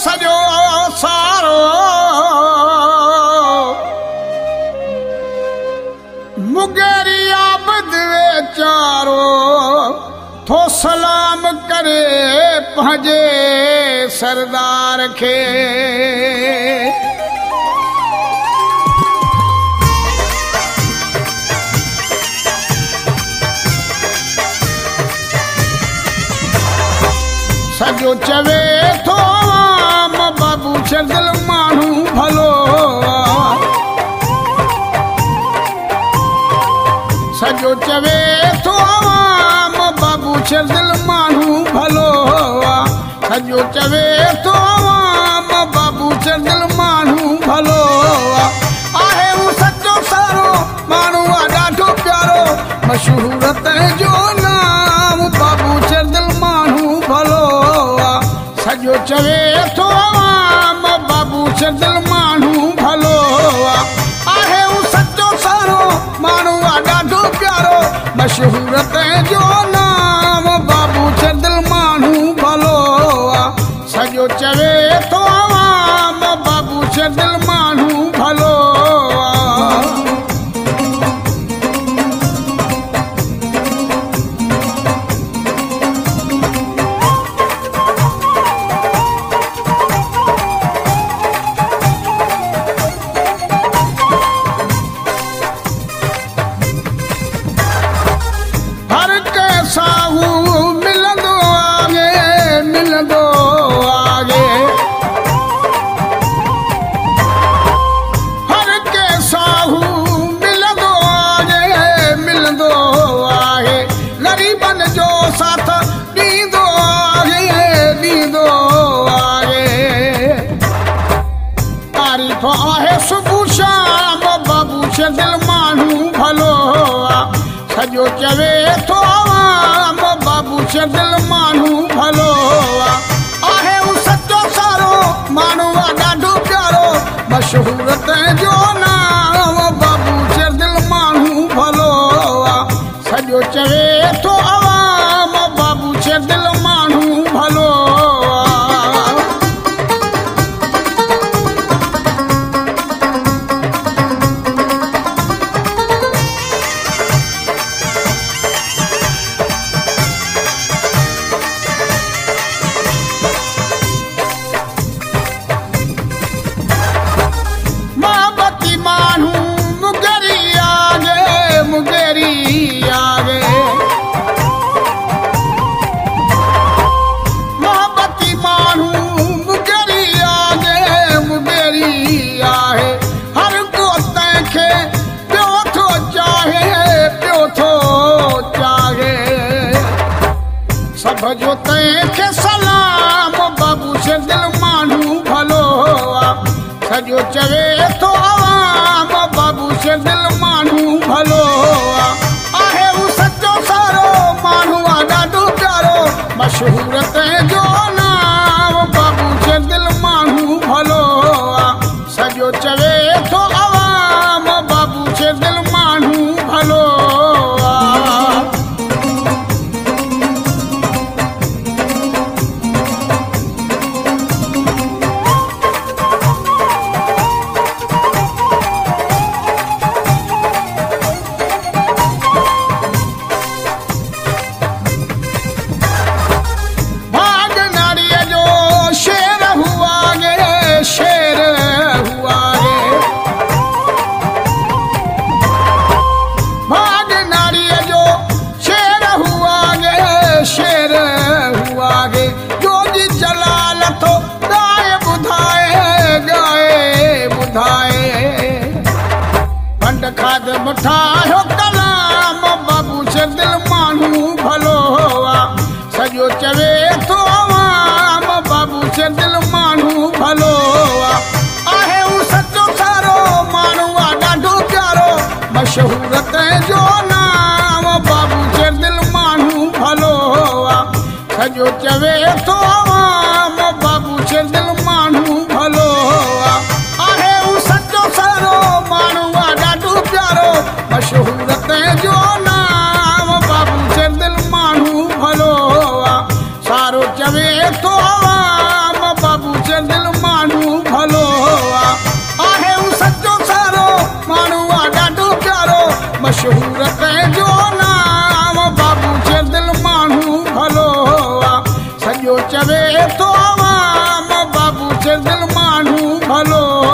सजो सारो मुगेरी आबद चारो थो सलाम करे पंहिंजे सरदार खे सजो चवे थो आम बाबू दिल माण्हू भलो सजो चवे थो आम बाबू दिल माण्हू भलो सजो चवे थो आम बाबू दिल माण्हू भलो आहे हू सचो सारो माण्हू आहे ॾाढो प्यारो मशहूर तंहिंजो नाम बाबू दिल माण्हू भलो सजो चवे थो आम बाबू दिल माण्हू भलो आहे हू सचो सारो माण्हू आहे ॾाढो प्यारो मशहूर तंहिंजो नाम बाबू दिल माण्हू भलो सजो चवे थो आम बाबू दिल माण्हू भलो आहे सुबुह शाम बाबू दिल माण्हू भलो सजो चवे थो आम बाबू दिल माण्हू भलो आहे हू सचो सारो माण्हू आहे ॾाढो प्यारो मशहूर तंहिंजो नाम बाबू दिल माण्हू भलो सजो चवे थो आम बाबू दिल माण्हू भलो सजो तंहिंखे सलाम बाबू दिल माण्हू भलो सजो चवे थो आम बाबू दिल माण्हू भलो आहे हू सचो सारो माण्हू आहे ॾाढो प्यारो मशहूर तंहिंजो नाम बाबू दिल माण्हू भलो सजो चवे थो आम बाबू दिल माण्हू भलो खाद ठाहियो कलाम बाबू दिल माण्हू भलो सजो चवे थो आम बाबू दिल माण्हू भलो आहे हू सचो सारो माण्हू आहे ॾाढो प्यारो मशहूर तंहिंजो नाम बाबू दिल माण्हू भलो सजो चवे थो आम बाबू दिल माण्हू भलो आहे हू सचो सारो माण्हू आहे ॾाढो प्यारो मशहूर तंहिंजो नाम बाबू दिल माण्हू भलो सारो चवे थो आम बाबू माण्हू भलो